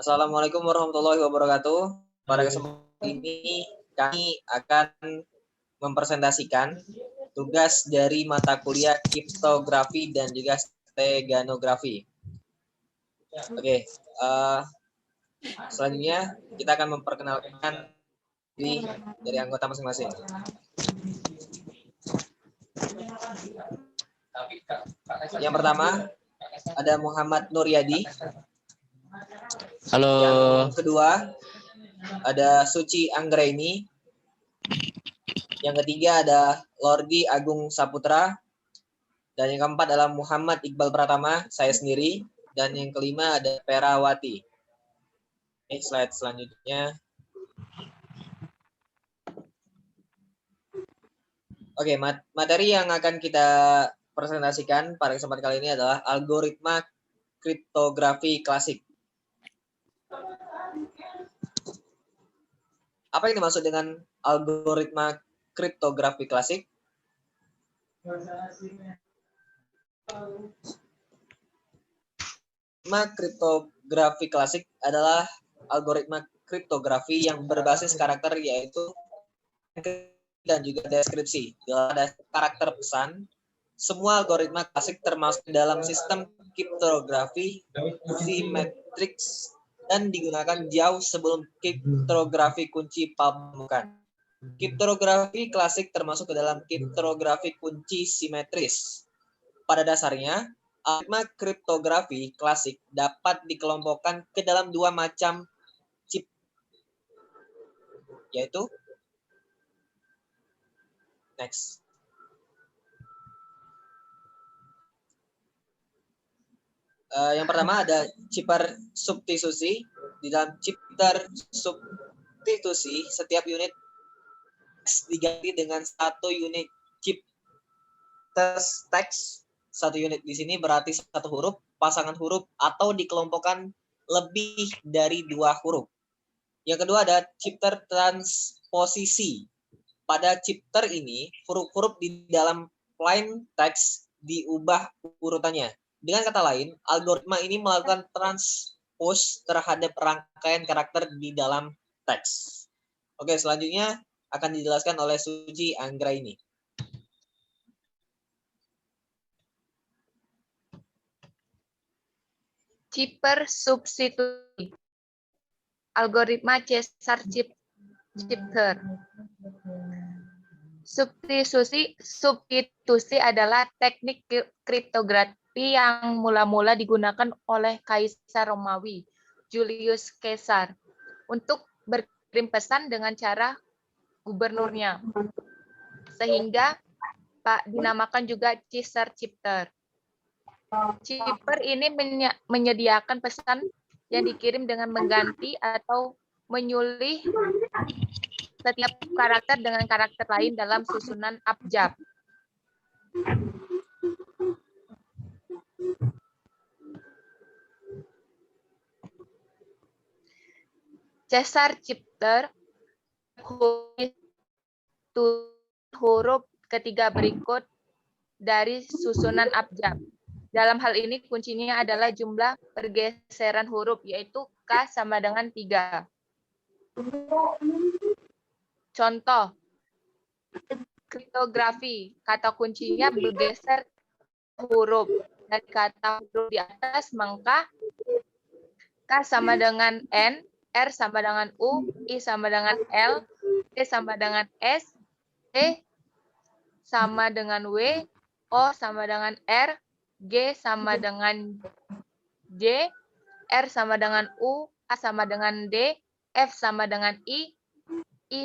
Assalamualaikum warahmatullahi wabarakatuh. Pada kesempatan ini kami akan mempresentasikan tugas dari mata kuliah kriptografi dan juga steganografi. Oke, selanjutnya kita akan memperkenalkan diri dari anggota masing-masing. Yang pertama ada Muhammad Nuryadi. Halo. Yang kedua ada Suci Anggraini. Yang ketiga ada Lordi Agung Saputra. Dan yang keempat adalah Muhammad Iqbal Pratama, saya sendiri. Dan yang kelima ada Perawati. Oke, slide selanjutnya. Oke, materi yang akan kita presentasikan pada kesempatan kali ini adalah algoritma kriptografi klasik. Apa yang dimaksud dengan algoritma kriptografi klasik? Algoritma kriptografi klasik adalah algoritma kriptografi yang berbasis karakter yaitu dan juga deskripsi. Ada karakter pesan. Semua algoritma klasik termasuk dalam sistem kriptografi simetriks dan digunakan jauh sebelum kriptografi kunci pembukaan. Kriptografi klasik termasuk ke dalam kriptografi kunci simetris. Pada dasarnya, algoritma kriptografi klasik dapat dikelompokkan ke dalam dua macam chip, yaitu next. Yang pertama ada chipper substitusi. Di dalam chipper substitusi, setiap unit diganti dengan satu unit chip teks. Satu unit di sini berarti satu huruf, pasangan huruf, atau dikelompokkan lebih dari dua huruf. Yang kedua ada chipper transposisi. Pada chipper ini, huruf-huruf di dalam plain text diubah urutannya. Dengan kata lain, algoritma ini melakukan transpose terhadap rangkaian karakter di dalam teks. Oke, selanjutnya akan dijelaskan oleh Suci Anggraini. Chipper substitusi. Algoritma Cesar-Chipter. Substitusi adalah teknik kriptografi yang mula-mula digunakan oleh Kaisar Romawi, Julius Caesar, untuk berkirim pesan dengan cara gubernurnya, sehingga dinamakan juga Cesar-Chipter. Chipper ini menyediakan pesan yang dikirim dengan mengganti atau menyulih setiap karakter dengan karakter lain dalam susunan abjad. Cesar-Chipter huruf ketiga berikut dari susunan abjad. Dalam hal ini kuncinya adalah jumlah pergeseran huruf, yaitu K sama dengan 3. Contoh, kriptografi, kata kuncinya bergeser huruf. Dari kata huruf di atas, maka K sama dengan N, R sama dengan U, I sama dengan L, T sama dengan S, T sama dengan W, O sama dengan R, G sama dengan J, R sama dengan U, A sama dengan D, F sama dengan I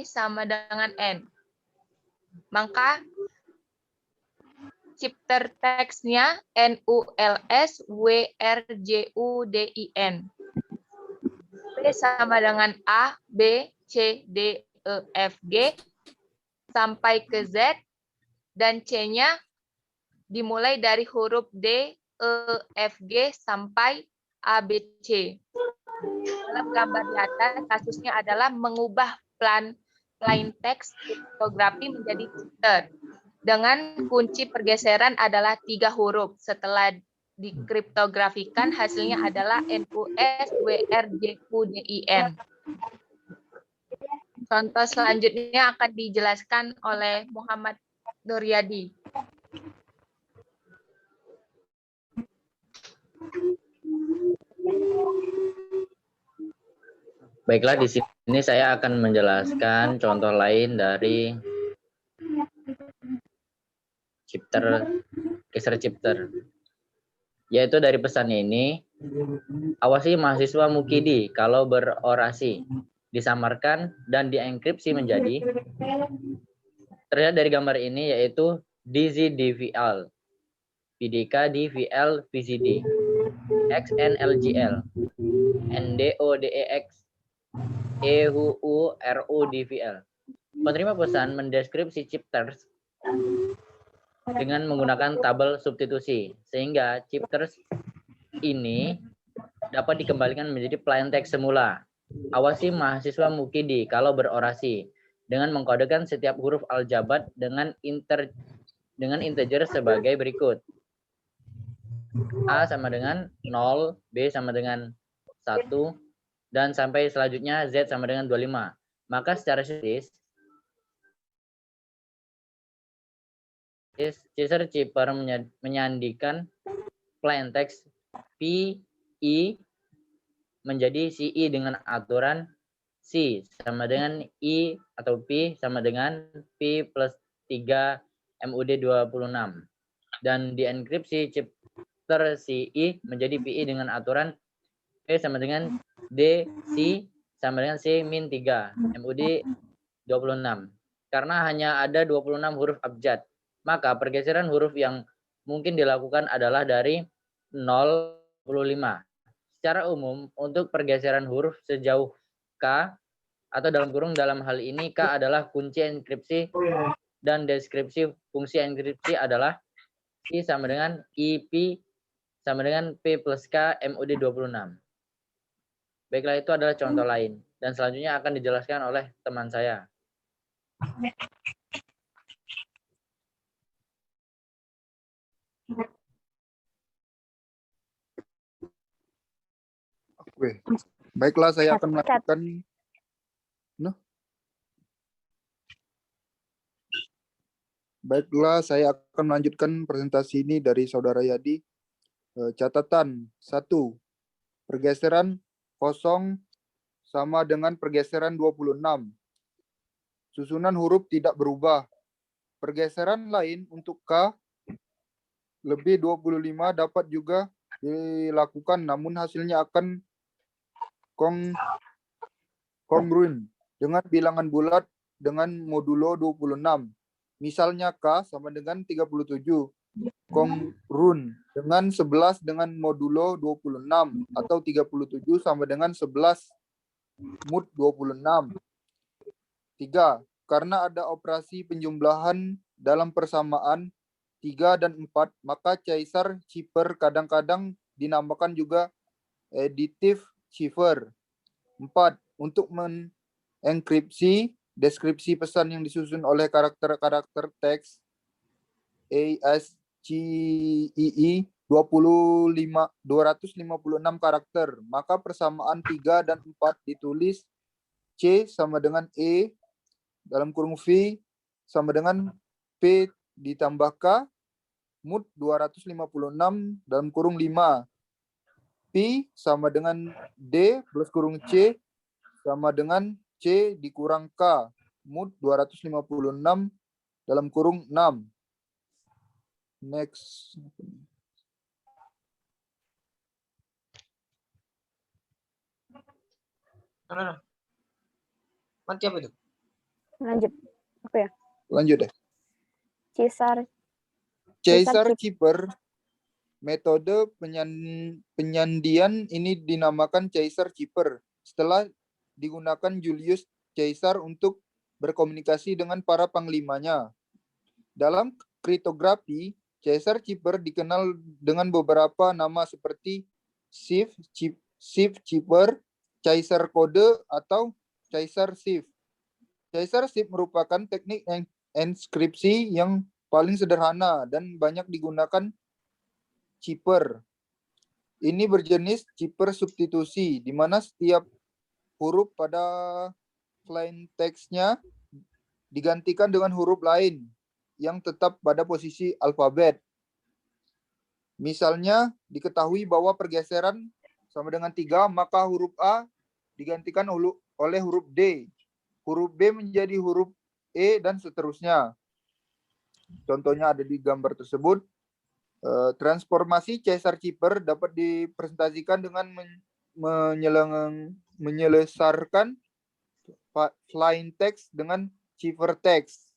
sama dengan N. Maka chipter teksnya NULSWRJUDIN. P sama dengan A, B, C, D, E, F, G, sampai ke Z, dan C-nya dimulai dari huruf D, E, F, G, sampai A, B, C. Dalam gambar di atas, kasusnya adalah mengubah plain text kriptografi menjadi chipter. Dengan kunci pergeseran adalah 3 huruf. Setelah dikriptografikan, hasilnya adalah NUSWRJQDIN. Contoh selanjutnya akan dijelaskan oleh Muhammad Nuryadi. Baiklah, di sini saya akan menjelaskan contoh lain dari geser chipter. Yaitu dari pesannya ini, awasi mahasiswa Mukidi kalau berorasi, disamarkan dan dienkripsi menjadi, terlihat dari gambar ini yaitu DZDVL, PDK DVL VCD, XNLGL, NDODEX, EUURUDVL. Penerima pesan mendeskripsi chipters dengan menggunakan tabel substitusi, sehingga chipters ini dapat dikembalikan menjadi plain text semula. Awasi mahasiswa Mukidi kalau berorasi dengan mengkodekan setiap huruf aljabat dengan integer sebagai berikut. A sama dengan 0, B sama dengan 1, dan sampai selanjutnya Z sama dengan 25. Maka secara statis, Caesar Chipper menyandikan plain text PI menjadi CI dengan aturan C sama dengan I atau P sama dengan P plus 3 MUD 26. Dan dienkripsi chipter CI menjadi PI dengan aturan P sama dengan D C sama dengan C min 3 MUD 26. Karena hanya ada 26 huruf abjad, maka pergeseran huruf yang mungkin dilakukan adalah dari 0,5. Secara umum, untuk pergeseran huruf sejauh K, atau dalam kurung dalam hal ini K adalah kunci enkripsi dan deskripsi fungsi enkripsi adalah C sama dengan IP sama dengan P plus K MUD 26. Baiklah, itu adalah contoh lain. Dan selanjutnya akan dijelaskan oleh teman saya. Oke. Baiklah, saya akan melakukan Baiklah, saya akan melanjutkan presentasi ini dari Saudara Yadi. Catatan 1. Pergeseran 0 sama dengan pergeseran 26. Susunan huruf tidak berubah. Pergeseran lain untuk K lebih 25 dapat juga dilakukan, namun hasilnya akan kongruen dengan bilangan bulat dengan modulo 26. Misalnya K sama dengan 37. Kongruen dengan 11 dengan modulo 26 atau 37 sama dengan 11 mod 26. 3. Karena ada operasi penjumlahan dalam persamaan 3 dan 4, maka Caesar Chipper kadang-kadang dinamakan juga additive cipher. 4. Untuk mengenkripsi deskripsi pesan yang disusun oleh karakter-karakter teks ASCII 256 karakter, maka persamaan 3 dan 4 ditulis C sama dengan E dalam kurung V sama dengan P ditambah K mod 256 dalam kurung 5. P sama dengan D plus kurung C sama dengan C dikurang K mod 256 dalam kurung 6. Next. Mati apa itu? Lanjut. Apa ya? Lanjut deh. Caesar Chipper. Metode penyandian ini dinamakan Caesar Chipper setelah digunakan Julius Caesar untuk berkomunikasi dengan para panglimanya. Dalam kriptografi, Caesar Chipper dikenal dengan beberapa nama seperti Shift Chipper, Caesar Code, atau Caesar Shift. Caesar Shift merupakan teknik enskripsi yang paling sederhana dan banyak digunakan Cipher. Ini berjenis cipher substitusi, di mana setiap huruf pada plain text-nya digantikan dengan huruf lain yang tetap pada posisi alfabet. Misalnya, diketahui bahwa pergeseran sama dengan 3, maka huruf A digantikan oleh huruf D. Huruf B menjadi huruf E, dan seterusnya. Contohnya ada di gambar tersebut. Transformasi Caesar-Cipher dapat dipresentasikan dengan menyelesarkan plain text dengan cipher text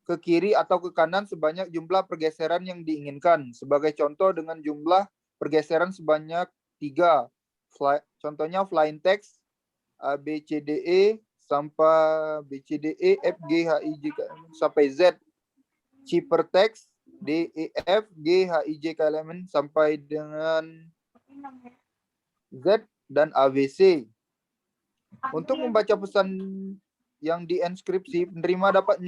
ke kiri atau ke kanan sebanyak jumlah pergeseran yang diinginkan. Sebagai contoh dengan jumlah pergeseran sebanyak 3. Contohnya plain text A, B, C, D, E sampai B, C, D, E, F, G, H, I, J, K, sampai Z. Cipher text D, E, F, G, H, I, J, K, L, M, N sampai dengan Z dan ABC. Untuk membaca pesan yang dienkripsi, penerima dapat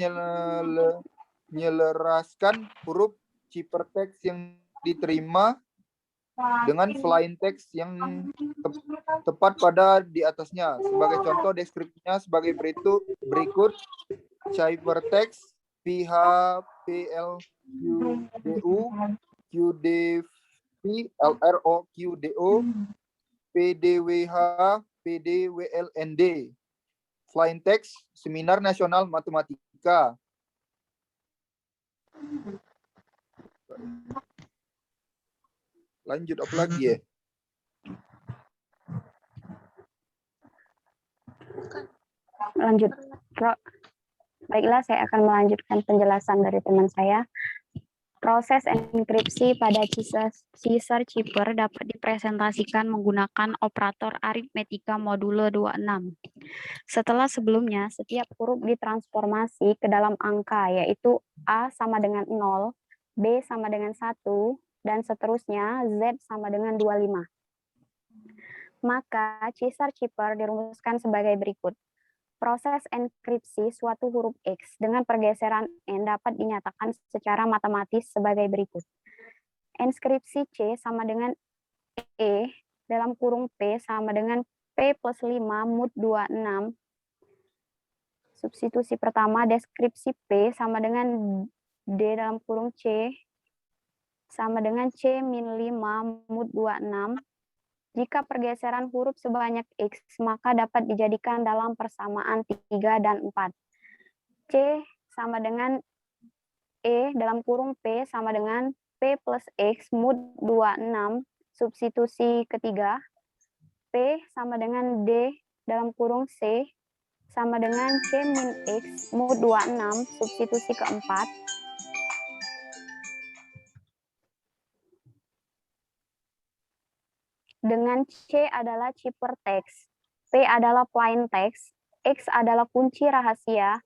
menyelaraskan huruf cipher text yang diterima dengan plain text yang tepat pada di atasnya. Sebagai contoh, deskripsinya sebagai berikut. Cipher text PH, PL, QDU, QDV, LRO, QDO, PDWH, PDWLND. Plain text Seminar Nasional Matematika. Lanjut apa lagi ya? Lanjut. Baiklah, saya akan melanjutkan penjelasan dari teman saya. Proses enkripsi pada Caesar-Cipher dapat dipresentasikan menggunakan operator aritmetika modulo 26. Setelah sebelumnya, setiap huruf ditransformasi ke dalam angka, yaitu A sama dengan 0, B sama dengan 1, dan seterusnya Z sama dengan 25. Maka Caesar-Cipher dirumuskan sebagai berikut. Proses enkripsi suatu huruf X dengan pergeseran N dapat dinyatakan secara matematis sebagai berikut. Enskripsi C sama dengan E dalam kurung P sama dengan P plus 5 mod 26. Substitusi pertama, deskripsi P sama dengan D dalam kurung C sama dengan C min 5 mod 26. Jika pergeseran huruf sebanyak X, maka dapat dijadikan dalam persamaan 3 dan 4. C sama dengan E dalam kurung P sama dengan P plus X mod 26. Substitusi ketiga. P sama dengan D dalam kurung C sama dengan C min X mod 26. Substitusi keempat. Dengan C adalah cipher text, P adalah plain text, X adalah kunci rahasia,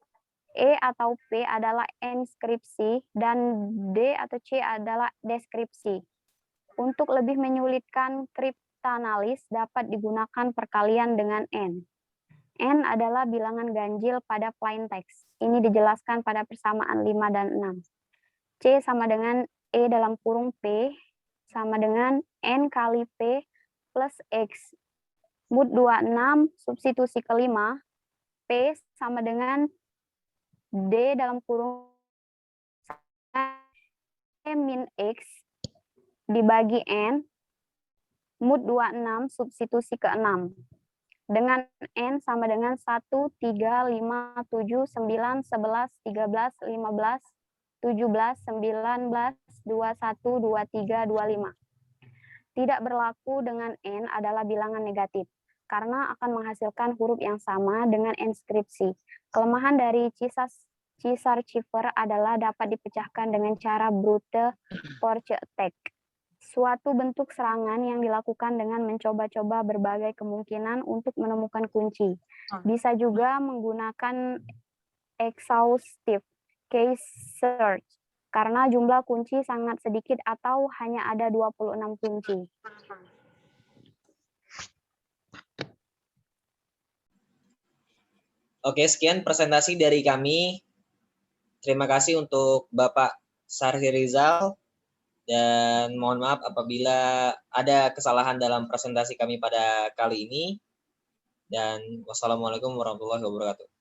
E atau P adalah enskripsi, dan D atau C adalah deskripsi. Untuk lebih menyulitkan kriptanalis dapat digunakan perkalian dengan N. N adalah bilangan ganjil pada plain text. Ini dijelaskan pada persamaan 5 dan 6. C sama dengan E dalam kurung P sama dengan N kali P plus X. Mod 26, substitusi kelima, P sama dengan D dalam kurung E min X dibagi N, mod 26, substitusi ke-6. Dengan N sama dengan 1, 3, 5, 7, 9, 11, 13, 15, 17, 19, 21, 23, 25. Tidak berlaku dengan N adalah bilangan negatif, karena akan menghasilkan huruf yang sama dengan enskripsi. Kelemahan dari Caesar-Cipher adalah dapat dipecahkan dengan cara brute force attack, suatu bentuk serangan yang dilakukan dengan mencoba-coba berbagai kemungkinan untuk menemukan kunci. Bisa juga menggunakan exhaustive case search, karena jumlah kunci sangat sedikit atau hanya ada 26 kunci. Oke, sekian presentasi dari kami. Terima kasih untuk Bapak Sarhi Rizal Dan mohon maaf apabila ada kesalahan dalam presentasi kami pada kali ini. Dan wassalamualaikum warahmatullahi wabarakatuh.